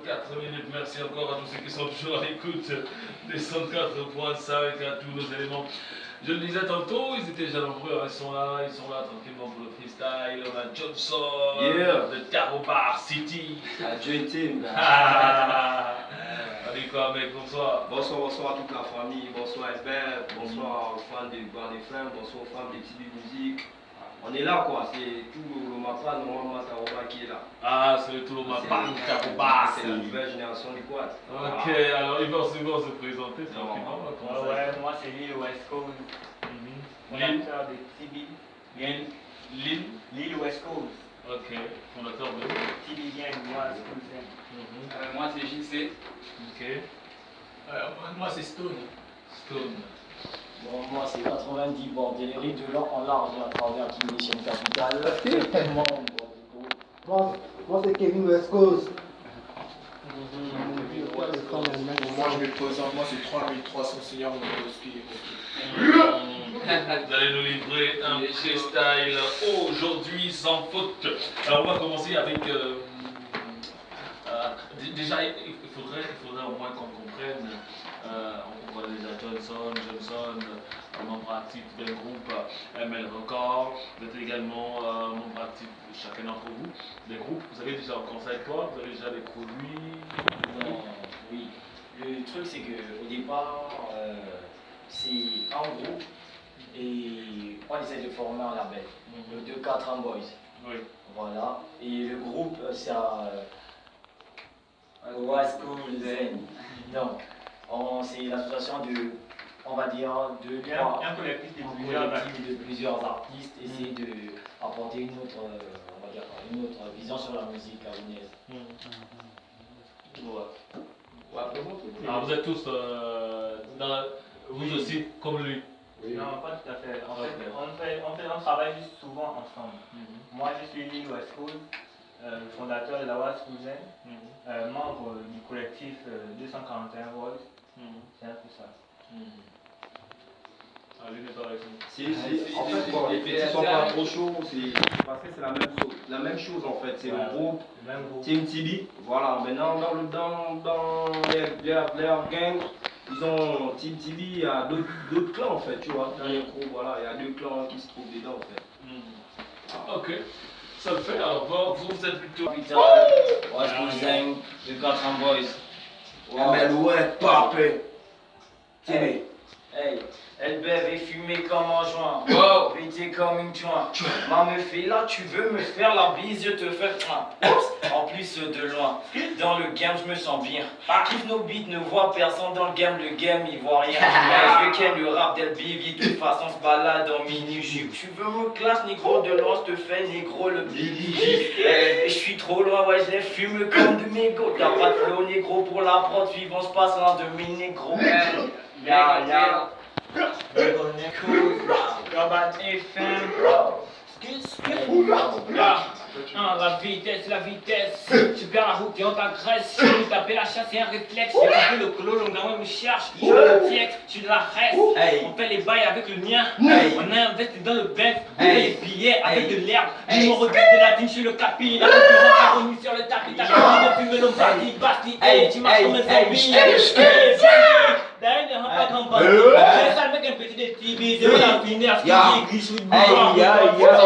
4 minutes. Merci encore à tous ceux qui sont toujours à l'écoute des 104.5 et à tous nos éléments. Je le disais tantôt, ils étaient déjà nombreux, ils sont là tranquillement pour le freestyle. On a Johnson, de Tarobar City. Joy Team. Allez quoi mec, bonsoir. Bonsoir à toute la famille, bonsoir Hébert, bonsoir aux fans de Bar des Flammes, bonsoir aux fans des TB Music. On est là quoi, c'est tout le Mapa, normalement Taroba qui est là. Ah, c'est tout le Mapa, Taroba. C'est la nouvelle génération du quad. Ok, voilà. Alors ils vont se présenter tranquillement. Ouais, moi c'est Lil West Coast, fondateur de TB. Lil West Coast. Ok, fondateur de TB Gang, moi moi c'est JC. Ok. Moi c'est Stone. Bon, moi c'est 90 bordellerie de long en large à travers Kinéchien Capital. Moi c'est Kevin West Coast. Moi je me présente, moi c'est 3300 seigneurs Monoski. Vous allez nous livrer un freestyle aujourd'hui sans faute. Alors on va commencer avec... déjà il faudrait au moins qu'on comprenne. On voit déjà Johnson, membre actif d'un groupe ML Record. Vous êtes également membre actif de chacun d'entre vous. Des groupes, vous avez déjà un conseil quoi? Vous avez déjà des produits? Oui. Le truc c'est qu'au départ, c'est un groupe et on essaie de former un label. Le 2-4 Boys. Oui. Voilà. Et le groupe c'est West Coast Zen. Donc, c'est l'association de, on va dire, un collectif de plusieurs artistes, essayer d'apporter une autre, on va dire, une autre vision sur la musique camerounaise. Alors vous êtes tous vous aussi comme lui. Non, pas tout à fait. En fait, on travaille juste souvent ensemble. Moi, je suis Lil West Coast, fondateur de la West Coast, membre du collectif 241 Voice. C'est un peu ça. Lui n'est pas raison. En fait, bon, les petits sont pas trop chauds, parce que c'est la même chose en fait. C'est le groupe Team TB. Voilà, maintenant dans leur gang, ils ont Team TB, il y a d'autres clans en fait, tu vois. Dans les groupes, voilà, il y a deux clans qui se trouvent dedans en fait. Ok, ça le fait. Alors vous êtes plutôt... West Coast Zen, 2-4 Boys. Mais ouais, papé. Hey, elle bève et fumée comme un joint. Wow. Pété comme une joint. Ma meuf est là, tu veux me faire la bise, je te fais Oups. En plus de loin. Dans le game, je me sens bien. Kiffe nos beats, ne voit personne dans le game il voit rien. Je veux qu'elle le rap d'elle bivi, de toute façon se balade en mini-jupe. Tu veux me classe, négro de loin, je te fais négro le billy. Je suis trop loin, ouais, je les fume comme de mégots. T'as pas de flow, négro, pour la prod, suivant se passe l'un de mes négros. Ya. Urban FM. La vitesse, tu perds la route et on t'agresse. Je taper la chasse et un réflexe. J'ai tapé le colo, le gamin me cherche. Je suis le texte, je suis de la reste. On fait les bails avec le mien. On a investi dans le bench. On fait les billets avec de l'herbe. Numéro 10 de la team, je suis le capi. La concurrence a remis sur le tapis. T'as fini de fumer l'homme basti. Tu marches comme un zombie. D'ailleurs, pas grand pas. Je ça avec un petit des TB. De la finesse qui glisse ou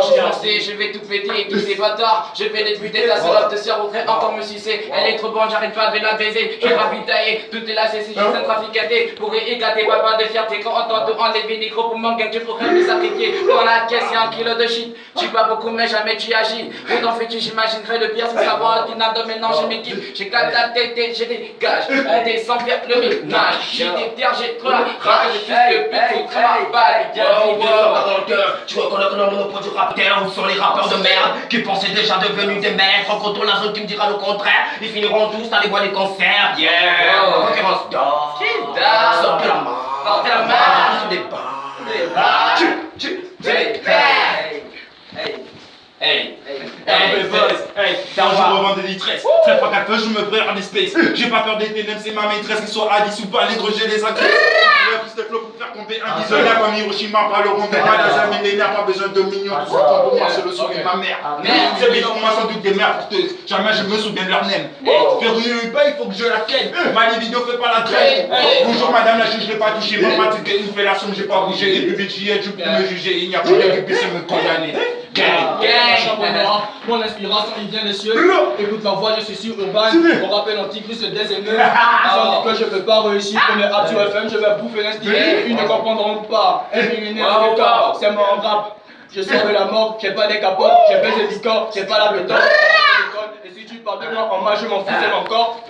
Je suis lancé, je vais tout péter, tous ces bâtards. Je vais les buter, ta salope de sœur voudrait encore me sucer. Elle est trop bonne, j'arrête pas de la baiser. Je vais ravitailler, tout est là, c'est juste un traficaté. Pour éclater, papa de fierté. Quand on tente enlever les gros pour mon gang, tu pourrais me sacrifier. Dans la caisse, y'a un kilo de shit. Tu pas beaucoup, mais jamais tu agis. Et dans fais-tu, j'imaginerais le pire, c'est savoir qui n'a de maintenant, je m'équipe. J'éclate la tête et je dégage. On descend faire le ménage. J'ai des terres, j'ai trop la rage. Fils de pute, très mal. Tu reconnais que le monopole du rap terre, où sont les rappeurs de merde qui pensaient déjà devenus des maîtres. Rencontrons la zone qui me dira le contraire. Ils finiront tous dans les bois des concerts. Yeah, concurrence d'or. Sortez la main. Sortez la main. Sous des barres. Hey, quand je revends des détresse, très pas qu'à feu, je me prépare des space. J'ai pas peur des ténèbres, c'est ma maîtresse, qu'ils soient Alice ou pas, les gros, j'ai les agresse. plus de flow pour faire tomber un visionnaire comme Hiroshima par le rond des mains dans un millénaire, pas besoin de millions, tout ça pour moi c'est le son de ma mère. C'est des pour moi sans doute des mères porteuses, jamais je me souviens de leur nom. Faire une bail, il faut que je la ken. Ma vidéo fait pas la traîne. Bonjour madame la juge, je l'ai pas touché, maman tu t'es une fait la somme, j'ai pas bougé. Et puis j'y ai dû pour me juger, il n'y a pas de qui puisse me condamner. Mon inspiration il vient des cieux. Écoute ma voix, je suis sur Urban. On rappelle Antichrist le désaimé. Ils ont dit que je peux pas réussir. On est à FM, je vais bouffer l'instinct. Ils ne comprendront pas. Éliminer le corps, c'est mon rap. Je sors de la mort, j'ai pas des capotes, j'ai baisé du corps, j'ai pas la méthode. Et si tu parles de moi en mal, je m'en fous, c'est encore.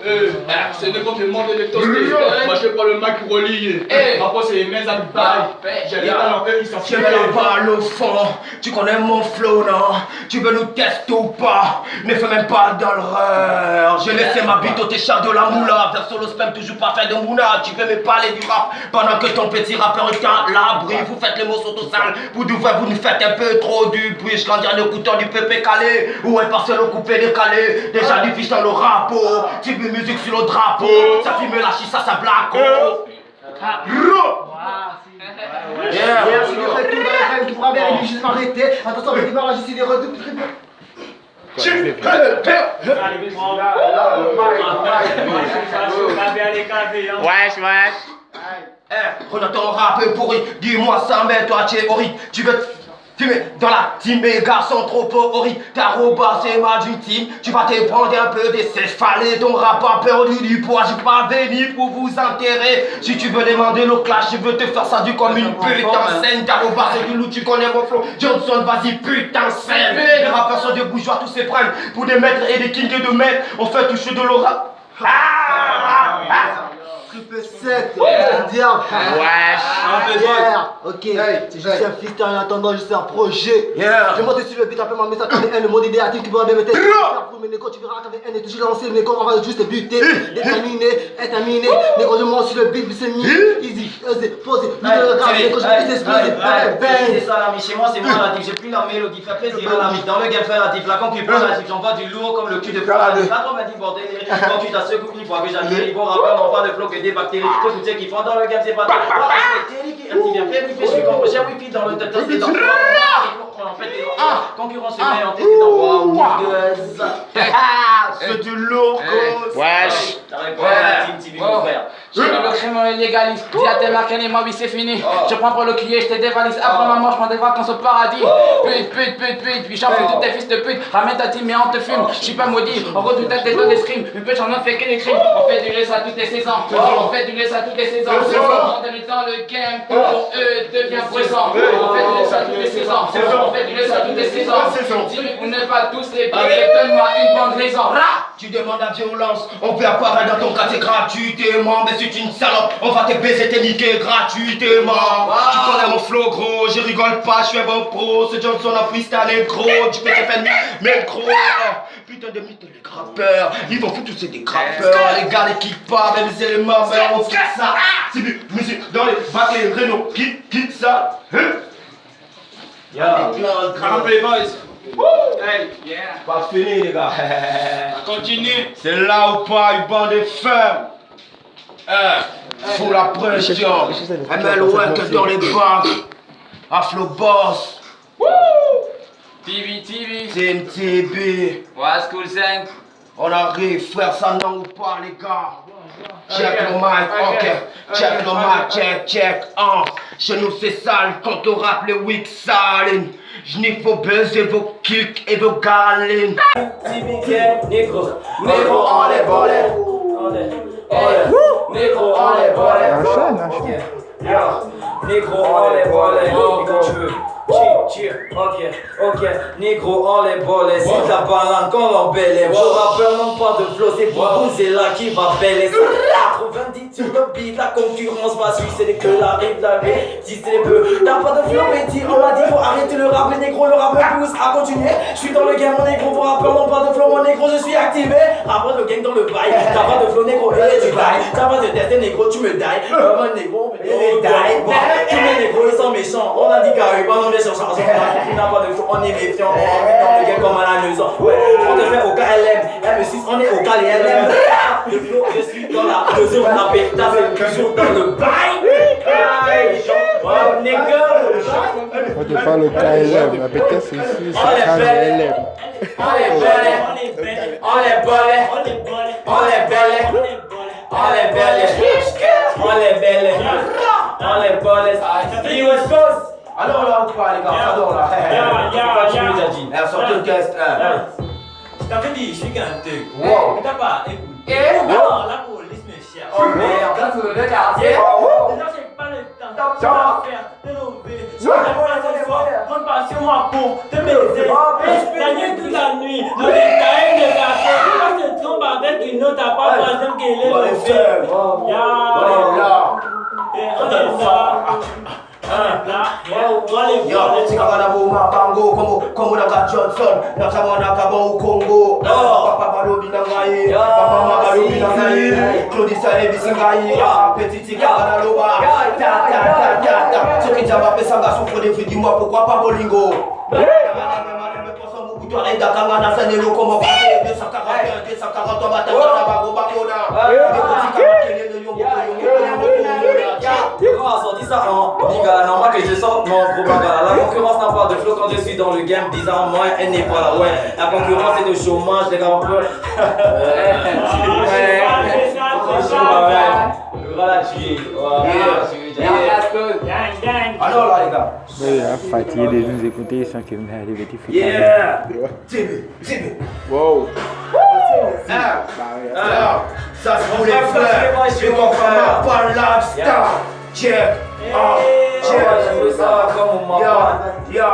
C'est le complément de toaster. Moi je prends le Mac pour relier. Après c'est les mains à bail. J'ai les talents, eux ils s'en foutent. Je me parle au fond, tu connais mon flow, non? Tu veux nous tester ou pas? Ne fais même pas dans l'erreur. J'ai laissé ma bite au téchard de la moula. Vers solo spam, toujours pas fait de mouna. Tu veux me parler du rap pendant que ton petit rappeur est à l'abri. Vous faites les mots sales. Vous d'ouvrir, vous nous faites un peu trop du bruit. Je grandis en écoutant du pépé calé. Ou un parcelle au coupé décalé. Déjà du fiche dans le rapport. Tu veux musique sur le drapeau. Ça fume la chissa, ça blaco. Merci de retour dans la règle, tu pourras bien juste m'arrêter. Attention, avec les barrages ici, des redoutes. Regarde ton rap pourri, dis-moi ça, mais toi tu es horrible. Tu veux fumer dans la team, mes garçons trop horribles. Ta roba c'est ma du team. Tu vas te prendre un peu des céphalées. Ton rap a perdu du poids. J'ai pas venu pour vous enterrer. Si tu veux demander le clash, je veux te faire ça du comme une putain scène. Ta roba c'est du loup, tu connais mon flow. Johnson, vas-y, putain scène. Les rappeurs sont des bourgeois, tous ces prennent pour des maîtres et des kings et de maîtres. On fait toucher de l'aura. Triple 7, diable. Ok, c'est juste un freestyle en attendant, juste un projet. Je monte sur le beat, appelle ma message avec N, le mode idéatique qui pourra bien mettre. Mais Négo, tu verras qu'avec N est toujours lancé, mais quand on va juste buter, déterminé, terminé. Négo, je monte sur le beat, c'est mis, easy, posé, Négo, je vais exploser. C'est ça l'ami, chez moi c'est moi la diff, j'ai plus la mélodie, fais plaisir à l'ami. Dans le game fait la diff, la concurrence la diff, j'envoie du lourd comme le cul de Flamme. Pas trop m'a dit bordel, quand tu t'as secoué une fois que j'atterris, ils vont rapper, non pas de flow que des bactéries. Tous ceux qui font dans le game, c'est pas terrifié, un petit bien vérifié, je suis comme j'ai wifi dans le tête, c'est dans le en fait, concurrence humaine, on était dans Niggas. C'est du lourd, wesh. T'as répondu à Team TV, mon frère. J'ai le crime illégaliste. Dis à tes marques, et moi, oui, c'est fini. Je prends pour le cuiller, je te dévalise. Après ma mort, je prends des vacances au paradis. Pute. Puis j'en fais tous tes fils de pute. Ramène ta team et on te fume. Je suis pas maudit. On redoute des dos d'escrime. Mais peut, j'en ai fait que des crimes. On fait du laisse à toutes les saisons. On fait du laisse à toutes les saisons. On est dans le game pour eux devient présent. On fait du laisse à toutes les saisons. On fait du laisse à toutes les saisons. Dis-lui, vous n'êtes pas tous les pieds. Donne-moi une bonne raison. Tu demandes la violence, on peut apparaître dans ton quartier gratuitement. Mais si tu es une salope, on va te baiser, t'es niqué gratuitement. Tu connais mon flow gros, je rigole pas, je suis un bon pro. Ce Johnson a freestyle gros, tu peux te faire mais gros. Putain de mythes, les grappeurs, ils vont foutre tous ces des grappeurs. Les gars, les kick pas, même les éléments, mais on fait ça. C'est du musique dans les bacs, les Renault, kick ça. Play boys. Hey, pas fini les gars. Continue. C'est là ou pas une bande de femmes. Sous la pression. ML que dans les banques. Afro Boss. TV. TMTB. Ouais, School 5. On arrive, frère, ça non ou pas les gars. Check le mic, ok. Check le mic, check. Chez nous c'est sale quand on rappe les wick salines. J'nique vos buzz et vos kicks et vos galines. Négro on les volets. Négro on les volets. Négro on les volets. Quand tu veux. Ok, négro on les volets. C'est ta banane qu'on l'embellit. Vos rappeurs n'ont pas de flow, c'est pour vous, c'est là qui va bêler. 90 sur le beat, la concurrence va suivre, c'est que la rive la vie, si c'est peu. T'as pas de flow, mais on m'a dit faut arrêter le rap, les négros, le rap me pousse à continuer. Je suis dans le game, mon négro, vos rappeurs n'ont pas de flow, mon négro, je suis activé. Après le gang dans le bail, t'as pas de flow, négro, et tu bailles. T'as pas de tête, négro, tu me die. Mon négro, et les die. Tous les négros, ils sont méchants, on a dit carré, pas non méchants. On n'a pas de flow, on est méfiant, on est dans le game comme à la maison. Ouais, on te fait au KLM, M6, on est au KLM. Le flow, je suis dans la mesure, la pétasse, toujours dans le bail. On te parle au KLM, la BTS ici, c'est KLM. On est belle, on est belle, on est belle, on est belle, on est belle, on est belle. West Coast. Alors là, on parle les gars, alors là. Sortez le cast. Je t'avais dit, je suis gâté. Wow. T'as pas écouté. Non, la police me cherche. Oh merde, là tu veux le quartier. Déjà, j'ai pas le temps. T'as pas à faire, te lever. Je vais pas ce soir, rentre pas sur moi pour te baiser. La nuit toute la nuit, dans les cahiers de café. Quand tu te trompes avec une autre, t'as pas besoin qu'elle est levée. On est là. Yo, Tikabana Bouma Bango, Como Naga Johnson, Nakamana Kabon Congo, Papa Balobi Nangaye, Papa Balobi Nangaye, Claudissa Ebisingaye, Petit Tikabana Loba, ta, ceux qui t'avaient fait ça, souffre des fruits, dis-moi pourquoi pas Bolingo. Dakangana Sanelo comme passer 241, 240 Batagana Bago Bagona. Quand on a sorti ça en Niga, normal que je sorte mon propagande. La concurrence n'a pas de flow quand je suis dans le game, 10 ans moins, elle n'est pas là, ouais. La concurrence est de chômage, les gars, on peut. Voilà, tu es. Alors là, les gars. Il a fatigué de nous écouter sans qu'il m'ait arrivé du foot. Yeah! Timmy! Wow! Ça c'est pour les frères, je comprends pas lifestyle. Check! Yo,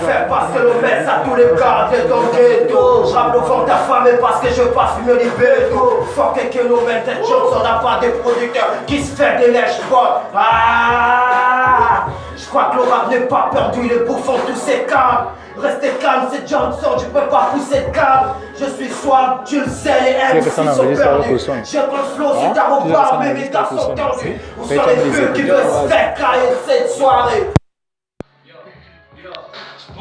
fais passer le mess à tous les gars de ton ghetto. J'rappe devant ta femme parce que je passe mieux les bétos. Fuck et que nos mêmes têtes on n'a pas des producteurs qui se fait des lèches-potes. Je crois que le rap n'est pas perdu, les bouffons tous ces câbles. Restez calme, c'est Johnson, tu peux pas pousser de câble. Je suis soif, tu le sais, les MC sont perdus. J'ai ton flow, si t'as repas, mes métas sont tendus. Où sont les vieux qui veulent se faire cailler cette soirée?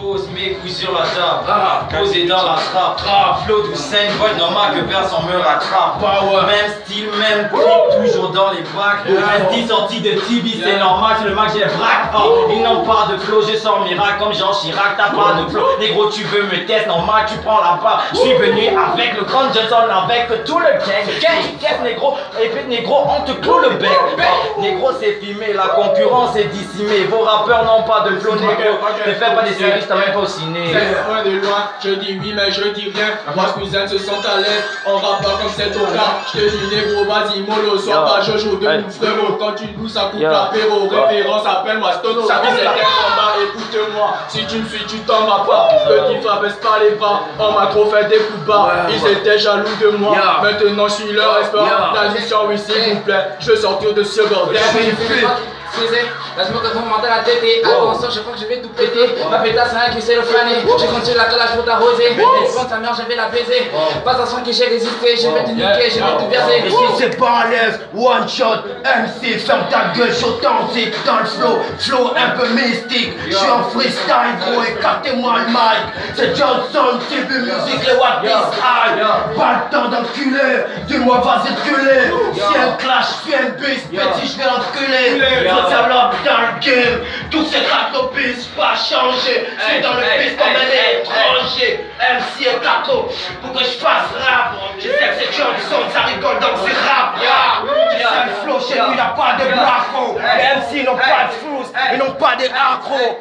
Pose mes couilles sur la table, posé dans la trappe, flow du scène, boy normal que personne me rattrape. Même style, même clip, toujours dans les bacs. Un style sorti de Tibi, c'est normal, c'est le match j'ai braque. Ils n'ont pas de flow, je sors miracle comme Jean Chirac, t'as pas de flow. Négro, tu veux me tester, normal, tu prends la part. Je suis venu avec le grand Johnson, avec tout le gang. Qu'est-ce négro, et puis négro, on te cloue le bec. Négro, c'est filmé, la concurrence est dissimée. Vos rappeurs n'ont pas de flow, négro. Ne fais pas des séries. T'as même pas au ciné. C'est loin de loin, je dis oui mais je dis rien. Moi cousins se sentent à l'aise, on rappe pas comme c'est au cas. Je te dis négro, vas-y mollo, sois pas Jojo de nous frérot. Quand tu loues ça coupe l'apéro, référence appelle-moi Stono. Ça c'est un combat, écoute-moi. Si tu me suis, tu t'en vas pas. Petit frère baisse pas les bras, on m'a trop fait des coups bas. Ils étaient jaloux de moi, maintenant je suis leur espoir. L'addition oui s'il vous plaît, je veux sortir de ce bordel. Laisse-moi que ton mental à têter. Attention, je crois que je vais tout péter. Ma pétasse, c'est rien qui sait le flâner. J'ai continué la calage pour t'arroser. Quand ta mère, je vais la baiser. Pas attention que j'ai résisté. Je vais te niquer, je vais tout verser. Et si c'est pas à l'aise, one shot, MC, ferme ta gueule, je suis authentique dans le flow un peu mystique. Je suis en freestyle, gros, écartez-moi le mic. C'est Johnson, TV Music, les What Is High. Pas le temps d'enculer, dis-moi vas-y enculer. Si un clash, si un bis, petit, je vais l'enculer. Développe dans le game, tous ces rap-lobbies pas changer. C'est dans le bis comme un étranger. MC et Cato, pour que je fasse rap. Je sais que c'est Johnson, ça rigole dans ses rap. J'ai le flow, chez lui, il n'a pas de bracos. Les MC n'ont pas de flous, ils n'ont pas des accros.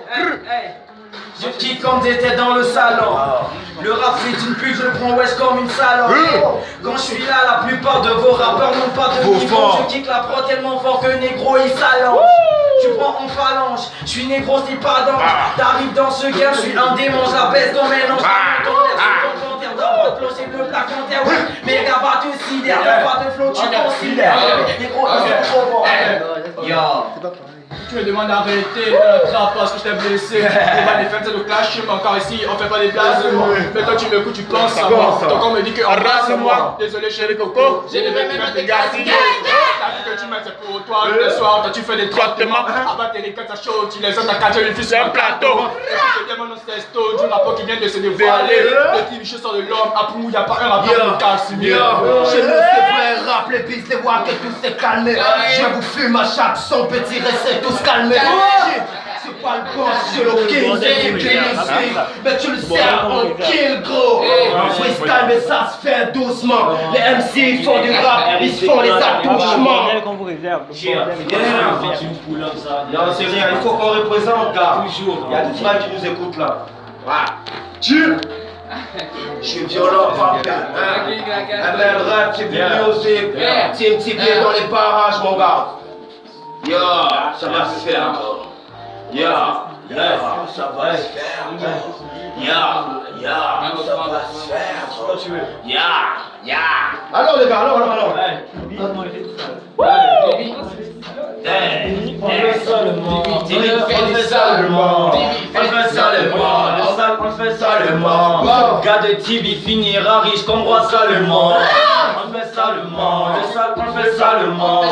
Je kick comme t'étais dans le salon. Le rap c'est une pute, je le prends wesh comme une salope. Quand je suis là, la plupart de vos rappeurs n'ont pas de niveau. Je kick la prod tellement fort que négro il s'allonge. Tu prends en phalange, je suis négro c'est pas d'ange. T'arrives dans ce game, je suis un démon, je la baisse comme un ange. C'est le plafond terre, mais gars va te sidère, pas de flow, tu considères. Négro, c'est trop bon. Tu me demandes d'arrêter le trap parce que je t'ai blessé. On va les faire de clash, je suis encore ici, on fait pas des blagues de moi. Mais quand tu m'écoutes, tu penses à moi. Ton corps me dit qu'on rase moi. Désolé chérie Coco, j'ai les mêmes de gâteaux. La vie que tu mets c'est pour toi le soir, quand tu fais des traitements. Abattre les cartes à chaud, tu les as à cacher une fille sur un plateau. Et tu mon ancestor, du rapport qui vient de se dévoiler. Le petit bichot sort de l'homme, à Pou, y'a pas un rapport de Casimir. Chez nous c'est vrai rap, frappe les bis, les voix que tout s'est calmé. Je vous fume à chaque son, petit restez tous calmés. C'est pas le bon, c'est le king, c'est le king aussi. Mais tu le sais, on kill gros. Freestyle, mais ça se fait doucement. Les MC font du rap, ils se font les attouchements. Non, c'est rien, il faut qu'on représente, gars. Il y a des frères qui nous écoutent là. Je suis violent, papa. ML Rap, c'est bien music. Team Tibier dans les parages, mon gars. Yo, ça va se faire. Yo, ça va se faire. Yo, ça va se faire. Ya. Alors les gars, alors. On fait ça le monde, on fait ça le monde, gars de Tibi finira riche comme roi Salomon. On fait ça le monde, le sac, on fait ça le monde,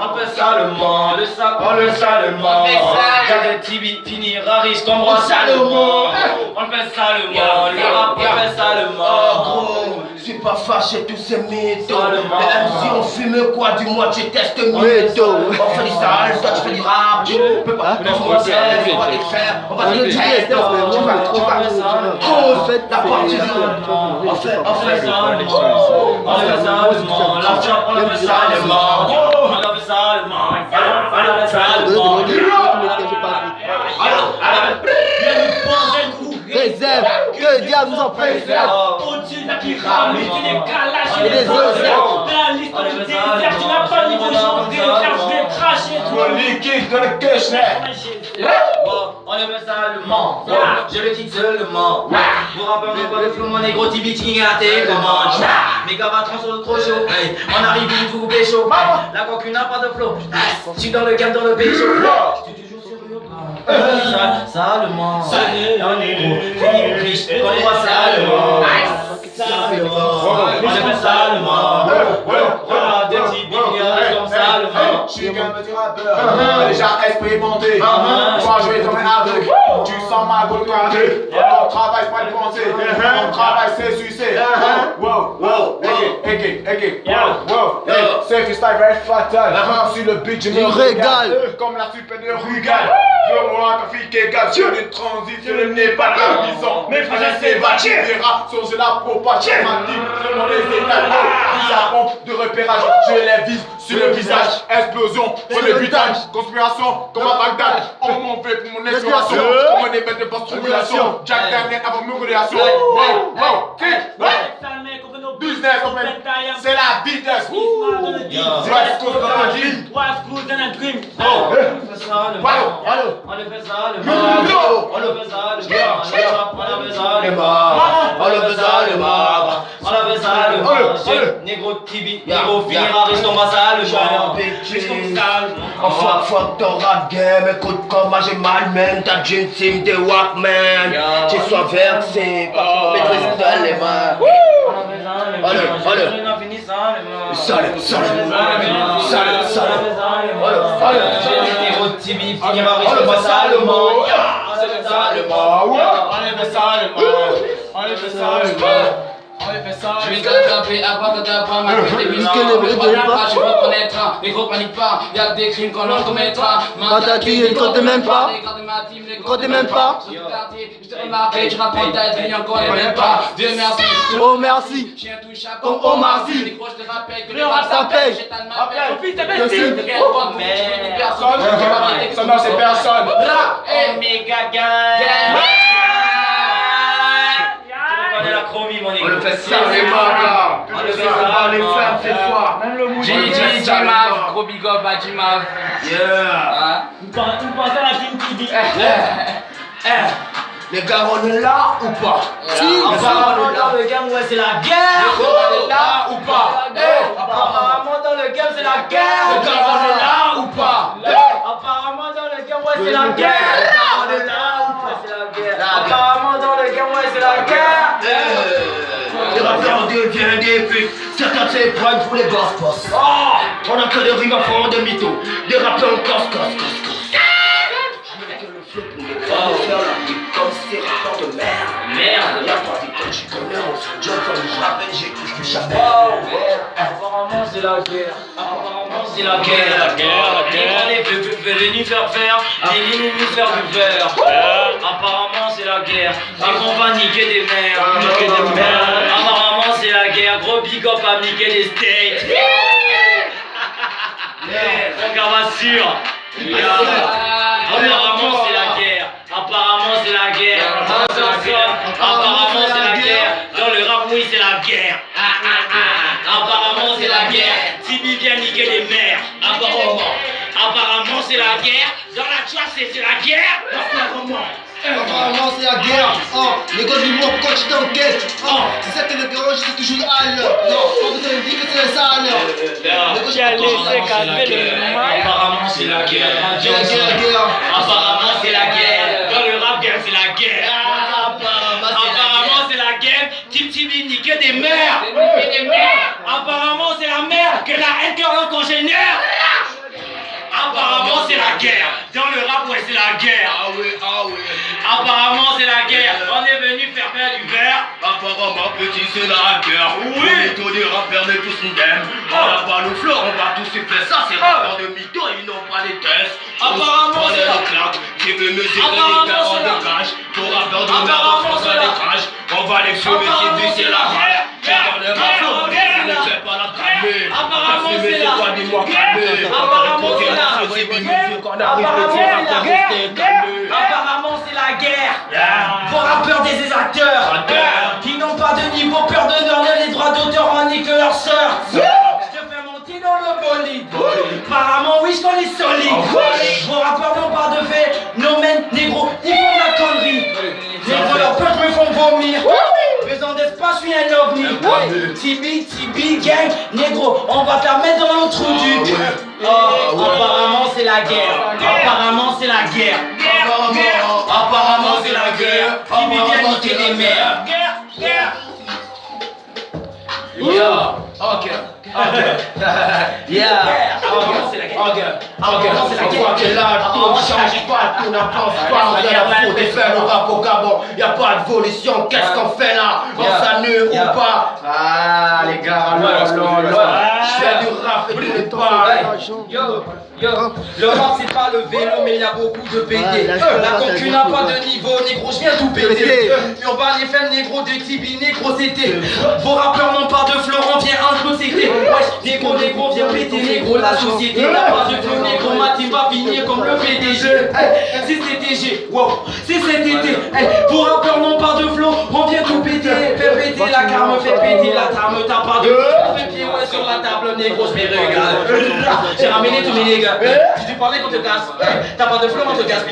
on fait ça le monde, le sac, on le Salomon. Gars de Tibi finira riche comme roi Salomon. On fait ça le monde, le rap, on fait ça le monde. Je suis pas fâché tous ces mythos. Les MC on fume quoi, du moins tu testes mytho. On fait du sale, toi tu fais du rap. Tu peux pas on va les faire, on va les tester. Tu vas cause la partie. On fait ça le monde, on fait ça le monde, l'argent on fait ça le monde, on fait ça le monde, on fait ça le monde. Réserve, que diable nous en préserve. Au-dessus de la pyramide, des calages et des océans. La liste du désert, tu n'as pas niveau genre de désert, je vais cracher tout le liquide dans le cache. On appelle ça le Mans, je le quitte seulement. Pour rappeler, on n'a pas de flou, mon négro Tibi King à tes commandes. Mes gars va trop trop chaud, on arrive une tout pécho. La concune n'a pas de flow, je suis dans le game, dans le pécho. Salement, on est gros, fini riche, on voit salement. On appelle salement. Regarde des petits billets comme salement. Je suis qu'un petit rappeur, déjà expérimenté. Moi je vais tomber aveugle. Tu sens ma gueule carrée. Mon travail c'est pas de penser. Mon travail c'est sucer. Wow, ok. Wow, c'est freestyle very fatal. Sur le beat je me régale. Comme la super de Rugal. Moi, ta fille qui est gâte sur une transition, le n'est pas amusant. Mes frères, c'est vaché. Les rats sont sur la propage. Ma team, selon les états de pompe de repérage. Je les vise sur le visage. Explosion, pour le butage. Conspiration, comme à Bagdad. On m'en fait pour mon exploration. Comme on est bête de post-tribulation. Jack Daniel avant mon modération. Wow, business, c'est la vitesse. West Coast dans la ville. West Coast dans la dream. On fait ça le monde. On le fait ça le monde. On le fait ça le monde. On le fait ça le monde. On le fait ça le monde. On le fait ça le monde. Négro Tibi, négro finira riche, on va ça le monde. Riche comme ça le monde. Fuck ton rap game, écoute comment j'ai mal même. Ta dream team de Walkman. Tu sois versé, parce qu'on maîtrise dans les mains. Je vais t'attraper à part de ta part, ma tête est bizarre. Je veux connaître, mais faut panique pas. Y'a des crimes qu'on en commettra. Matati, il compte même pas. Il compte même pas. Je te remarqué, tu rapportes ta vie encore et même pas. Dieu merci. Oh merci. Chien touche à Comme oh merci. Les croches te rappellent que le rap ça paye. Ça non, c'est personne. Omega Gang. La chromie, mon égo. On le fait ça, les magas. On le fait ça, les femmes, c'est fort. Jimav, gros big up à Jimav. Yeah. Vous pensez à la team Tibi. Les gars, on est là ou pas? Apparemment dans le game, ouais, c'est la guerre. On est là ou pas? Apparemment dans le game, c'est la guerre. Les gars, on est là ou pas? Apparemment dans le game, ouais, c'est la guerre. On est là ou pas? C'est la guerre. Apparemment dans le game, ouais, c'est la guerre. Les rappeurs deviennent des putes. Certains se prennent pour les gosses boss. On a que des rimes à fond de mythos. Des rappeurs casse. Faire la pique comme ces rappeurs de merde. La partie quand tu connais, on se job comme jamais j'ai touché jamais. Apparemment c'est c'est la guerre. Apparemment c'est la guerre. La guerre. On est venu faire faire, les lignes nous faire du verre. Apparemment c'est la guerre. Et qu'on va niquer des mères. Apparemment c'est la guerre. Gros big up à niquer les steaks. Regarde sûr. Apparemment c'est la guerre. Apparemment c'est la guerre. Apparemment c'est la guerre. Dans le rap oui c'est la guerre. Apparemment c'est la guerre. Tibi vient niquer les mères. Apparemment c'est la guerre. Dans la classe c'est la guerre. Apparemment c'est la guerre. Les gars du monde quand tu t'enquêtes. C'est ça que le garage c'est toujours à l'heure. Non, on te dit que c'est ça à l'heure. Apparemment c'est la guerre. Apparemment c'est la guerre. Dans le rap game c'est la guerre. Apparemment c'est la guerre. Tim Tibi niquer des mères. Apparemment c'est la mère que la haine cœur congénère. Apparemment c'est la guerre. Dans le rap ouais c'est la guerre. Apparemment c'est la guerre. On est venu faire du verre. Apparemment petit c'est la guerre. Oui. Tous les rappeurs de tous nous aiment. On n'a pas le flow, on va tous se faire ça. C'est rappeurs de mytho, ils n'ont pas les tests. Apparemment c'est la claque. Qui veut me serrer les gars en de cash. Pour rappeurs de merde, on va les crash. On va les fumer, c'est la guerre. Apparemment c'est la guerre. Apparemment c'est la guerre. Vos rappeurs des acteurs qui n'ont pas de niveau, peur de donner les droits d'auteur en nique leur sœur. Je te fais monter dans le bolide. Apparemment oui je connais solide. Vos rappeurs n'ont pas de fait, phénomène négro, ils font de la connerie. Négro leurs potes me font vomir. Besoin d'espace, je suis un ovni. Tibi, gang, négro, on va te la mettre dans le trou du. Apparemment c'est la guerre. Apparemment c'est la guerre. Apparemment c'est la guerre. Tibi vient niquer des mères. Apparemment c'est la guerre. Apparemment c'est la guerre. Là, tout ne change pas, tout n'avance pas. On vient la faute et faire le rap au Gabon. Y'a pas d'évolution, qu'est-ce qu'on fait là? On s'annule ou pas? Ah, les gars, je fais du rap et tu ne pas. Le rap c'est pas le vélo mais il y a beaucoup de PD. La concu n'a pas de niveau, négro, je viens tout péter. Urban FM, négro de Tibi, négro c'était. Vos rappeurs n'ont pas de flow, on vient un peu c'était. Négro, viens péter, négro, la société n'a pas de flow, négro, ma team va finir comme le PDG. C'est CTG, wow, c'est cet été. Vos rappeurs n'ont pas de flow, on vient tout péter. Fais péter la carme, fais péter la trame, t'as pas de flow. Fais pied ouais sur la table, négro, je me regarde. J'ai ramené tous mes négros. Si tu parlais qu'on te casse, t'as pas de flow, on te casse.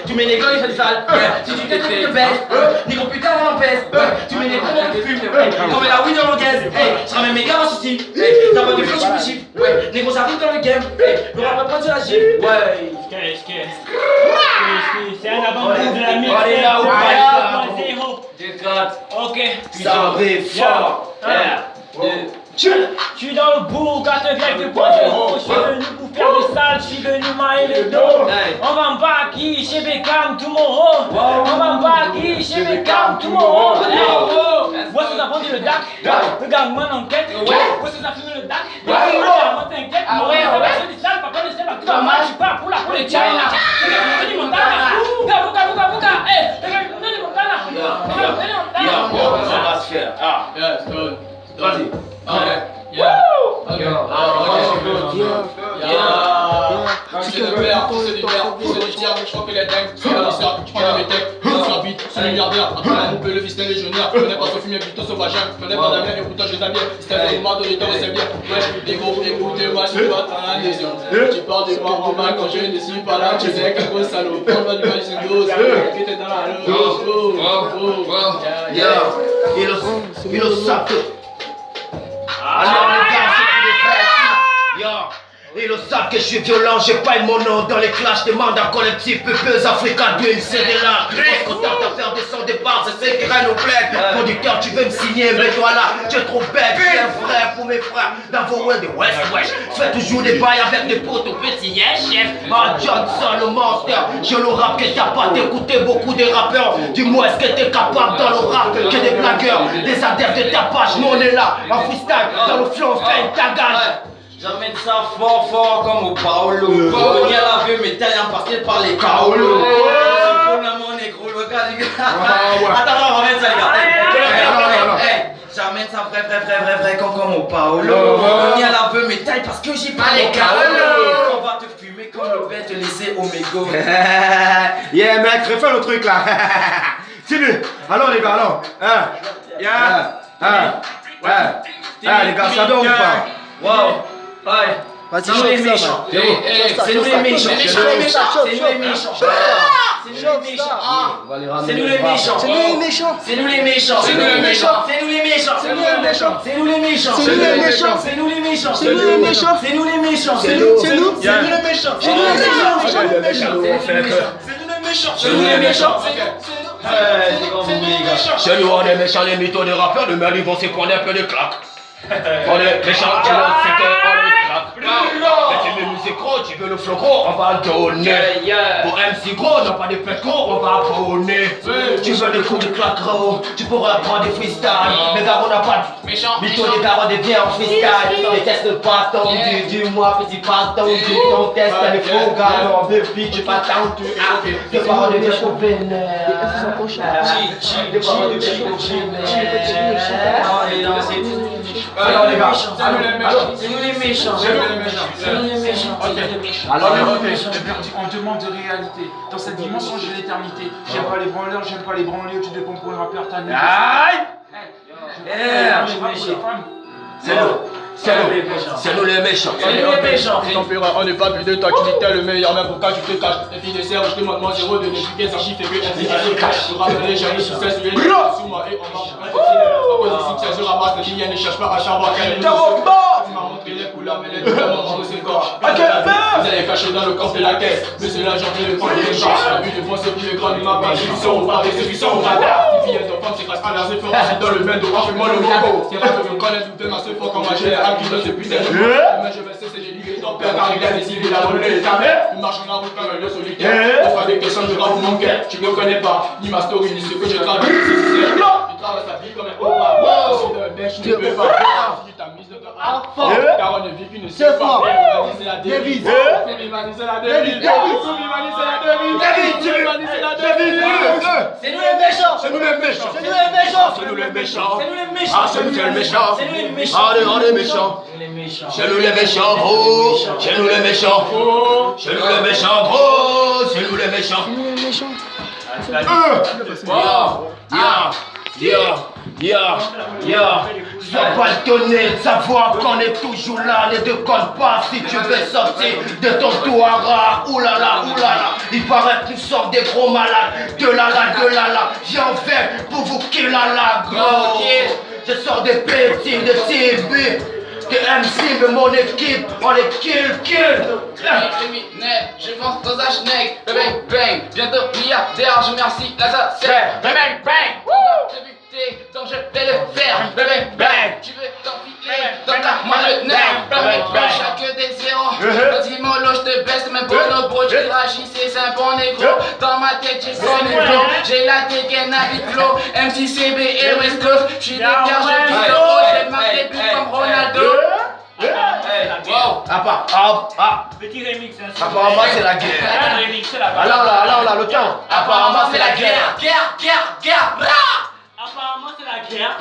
Tu mets les gars, il fait du sale. Si tu t'es te baisse, négro putain, on en pèse. Tu mets les gros, on te fume. Comme la weed dans l'orgasme. Je ramène mes gars en souci. T'as pas de flow, tu me chiffres. Négro, j'arrive dans le game. Le rap va prendre sur la gifle. Ouais. C'est un avant-goût de la mix. Allez là, ou ok. Ça arrive fort. Je suis dans le bourg, à te grève de poids. Je suis venu pour faire des salles, je suis venu mailler le dos. On va me baki chez Beckham tomorrow. On va me baki chez Beckham tomorrow. Moi c'est ça vendu le DAC. Le gangman enquête. Moi c'est ça fumé le DAC. Moi t'inquiète, moi j'ai des salles, papa ne sait pas tout va mal. Je suis pas pour la pour les China. Veni Montana. Vuka. Veni Montana. Ça va se faire. Vas-y. C'est de merde, c'est des merdes, c'est des tiers, je crois que les dingues, c'est la liste, je prends mes têtes, je s'habite, c'est le milliardaire, après la coupe, le fistin légionnaire, je connais pas son fumier, plutôt sauvagin, je connais pas Damien, écoute, je t'aime bien, c'est un moment de l'état, c'est bien, ouais, les gros, écoutez-moi, je suis pas dans la lésion, tu parles de moi en main quand je ne suis pas là, tu sais qu'un gros salaud, prends-moi du mal, c'est une dose, que t'es dans la Il le sape. Alors les gars, c'est pour les frères. Yo. Ils le savent que je suis violent, j'ai pas mon nom dans les clashs, demande un collectif, Pepeuse Africa Dream, c'est de là. On se contente à faire des sons départ, c'est ce qui règne au bled. Producteur, tu veux me signer, mets-toi là, tu es trop bête, tu es un frère pour mes frères, dans vos world de West, wesh. Je fais toujours des bails avec des potes au petit chef. Johnson, le monster, je le rap que t'as pas t'écouter beaucoup des rappeurs. Dis-moi, est-ce que t'es capable dans le rap que des blagueurs, des adeptes de tapage, nous on est là, en freestyle, dans le flow, on fait une tagage. J'emmène ça fort fort comme au Paolo. Tony à la vue, métal emporté par les Kaolo. C'est pour mon négro, le gars, les gars. Attends, ramène ça, les gars. J'emmène ça vrai comme au Paolo. Tony à la vue, métal parce que j'ai pas les Kaolo. On va te fumer comme le bête laissé au mégot. Yeah, mec, refais le truc là. Continue. Alors, les gars, alors. Les gars, ça donne ou pas? Wow. Ouais. Vas-y, C'est nous les méchants. C'est nous les méchants. C'est nous les méchants. C'est nous les méchants. C'est nous les méchants. C'est nous les méchants. C'est nous les méchants. C'est nous les méchants. C'est nous les méchants. C'est nous les méchants. C'est nous les méchants. C'est nous les méchants. C'est nous les méchants. C'est nous les méchants. C'est nous les méchants. C'est nous. C'est nous. C'est nous les méchants. C'est nous les méchants. C'est nous les méchants. C'est nous les méchants. C'est nous, on est méchants, les mythos des rappeurs de merde, ils vont se prendre un peu de claques. On est méchants, c'est qu'on les claque. Tu veux musique gros, tu veux le flow gros, on va donner. Pour MC gros, non pas des pètes gros, on va bonner. Tu veux des coups de claque gros, tu pourras prendre des freestyle. Mais gars, on n'a pas de mythos, les gars, on devient en freestyle. Les tests de bâton, du mois, petit bâton, du ton test, les faux gars, non, baby, tu pas tant, tu parles de trop vénère. Alors les gars, c'est nous les méchants. C'est nous les méchants. C'est nous les méchants. Alors, on demande de réalité. Dans cette dimension, j'ai l'éternité. J'aime pas les branleurs, j'aime pas les branlés. Tu dépends pour un rappeur, t'as une. C'est nous les méchants. C'est nous les méchants. Tempéra, on n'est pas plus de toi qui dis t'es le meilleur, même pourquoi tu te caches. Les filles de serre, je te demande zéro de n'expliquer sans chiffre et que on se cache. Je rappelle, j'arrive sur ce sujet, sous moi et on marche. Ici, tiens, je ramasse les lignes, ne cherche pas à savoir quelle est le tu m'as montré les couleurs, mais les deux moments de ce corps. Vous allez cacher dans le corps de la caisse, mais c'est là, j'en ai le temps de l'échange. La vue de moi, c'est plus grand, il m'a pas dit, ils sont au bar et ceux qui sont au radar. Les filles de femmes, c'est grâce à leurs efforts, c'est dans le même dos, fais-moi le logo. C'est vrai que je me connais, tout est ma seule fois comme ma générale qui donne ce putain de mais je vais cesser de lier ton père car il a décidé d'abandonner ta mère. Tu marches dans la route comme un lieu solitaire. On fera des questions de grave ou mon cœur. Tu me connais pas, ni ma story, ni ce que je traverse. Tu traverses ta vie comme un ova. Je suis un mec, je ne peux pas. Tu t'as mise de car on ne vit qu'une seule fois. Humaniser la devise. Humaniser la devise. Humaniser la devise. Humaniser la devise. C'est nous les méchants. C'est nous les méchants. C'est nous les méchants. C'est nous les méchants. C'est nous les méchants. Ah, c'est nous les méchants. C'est nous les méchants. On est méchants. C'est nous les méchants, gros. C'est nous les méchants. C'est nous les méchants, gros. C'est nous les méchants. C'est nous les méchants. Ça va le donner de savoir qu'on est toujours là. Ne déconne pas si tu veux sortir de ton touara. Oulala, oulala. Il paraît que nous sommes des gros malades. De la. J'en fais pour vous kill la gros. Je sors des petits de TB. Des MC de mon équipe, on les kill. Je pense dans un schneck, bang bang, bientôt milliardaire, je remercie l'assassin, bang bang, débuté, donc je vais le faire, bang bang, tu veux t'enfiler, dans ta main le nerf, bang bang, chaque des zéros, vas-y mollo, je te baisse, même bonobo, tu réagissais, c'est un bon négro, dans ma tête j'ai son négro, j'ai la dégaine à vite flow, MCCB et West Coast, je suis des gars, je vis de haut, j'ai marqué but comme Ronaldo. Wow. Petit remix. Apparemment c'est la guerre. Alors là, le temps. Apparemment c'est la guerre. Guerre. Apparemment c'est la guerre.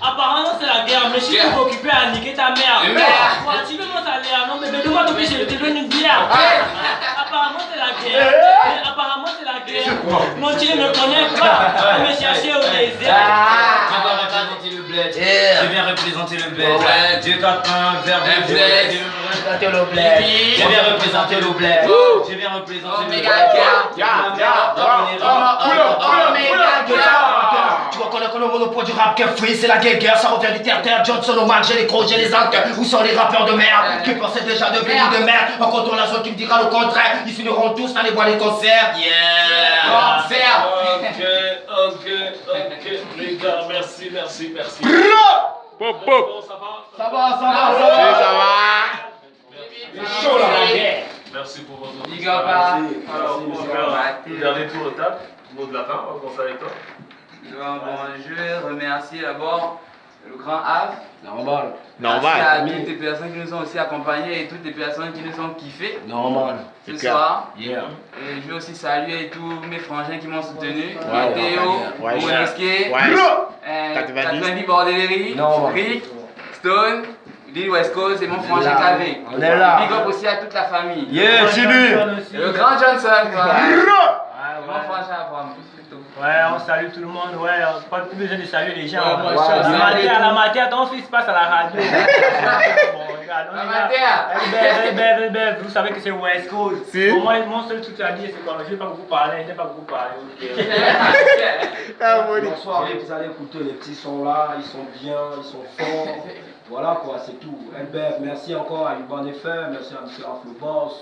Apparemment c'est la guerre, mais si tu m'occupes à niquer ta mère. Tu veux mon salaire, non mais donne-moi ton je te donne une bière. Apparemment c'est la guerre. Apparemment c'est la guerre. Non tu ne me connais pas. Tu me chercher au désert. Je viens représenter le bled. Dieu 4-1 vers le bled. Je viens représenter le bled. Je viens représenter le bled. Tu vois qu'on a le monopole du rap que free, c'est la guerre, ça revient du terre-terre. Johnson au Mac, j'ai les crocs, j'ai les encres. Où sont les rappeurs de merde qui pensaient déjà devenir de merde? En comptant la zone qui me dira le contraire, ils finiront tous dans les bois des concerts. Ok, les gars, merci. Ça va. Chaud là. Merci pour votre Big up à. Alors, on va faire le dernier tour de table. Mot de la fin, on va commencer avec toi. Bon, je vais remercier d'abord le grand Av. Normal. Merci à toutes les personnes qui nous ont aussi accompagnés et toutes les personnes qui nous ont kiffé. Normal. Ce soir. Yeah. Et je veux aussi saluer tous mes frangins qui m'ont soutenu. Ouais, Théo, ouais, Monesque, 90 Bordellerie, Rick, Stone, Lil West Coast et mon frangin KV. On est là. Big up aussi à toute la famille. Yeah, Chibi. Et le grand Johnson. Voilà. Mon frangin à prendre. Ouais, on salue tout le monde, ouais, pas besoin de saluer les gens. Ouais, la matière, ton fils passe à la radio. Bon, regarde, on la matière. Vous savez que c'est West Coast. Si. Bon, moi, mon seul truc à dire, c'est quoi? Je ne vais pas beaucoup parler, Bonsoir les petits, allez écouter, les petits sont là, ils sont bien, ils sont forts. Voilà quoi, c'est tout. Elbert, merci encore à Urban FM, merci à M. Af le boss.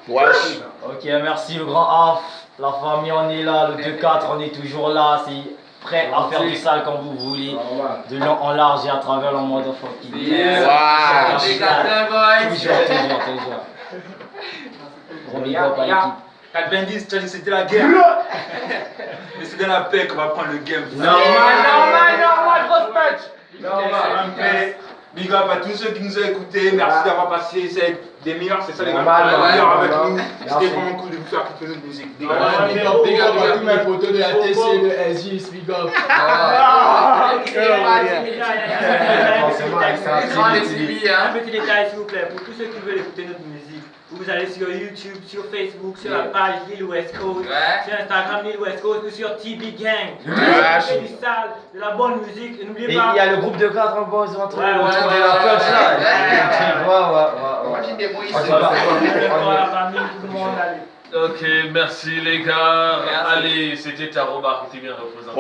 Ok, merci le grand Af. La famille, on est là, le 2-4, on est toujours là. C'est prêt à faire du sale quand vous voulez. De long en large et à travers le monde de fucking. Toujours. Gros big up à l'équipe. 90, tu as dit que c'était la guerre. Mais c'est dans la paix qu'on va prendre le game. Normal, grosse punch. Normal. Big up à tous ceux qui nous ont écoutés. Merci d'avoir passé des meilleurs, c'est ça les gars. Avec nous. C'était vraiment cool de vous faire écouter notre musique. Big up à tous mes potos de la TC, de SJ, big up. Un petit détail s'il vous plaît, pour tous ceux qui veulent écouter notre musique, vous allez sur YouTube, sur Facebook, sur la page Lil West Coast, sur Instagram Lil West Coast ou sur TB Gang. On fait du sale, de la bonne musique et n'oubliez pas. Et il y a le groupe de 4 en bas, ils ont trouvé la Ok, merci les gars. Allez, c'était Taroba qui était bien représenté.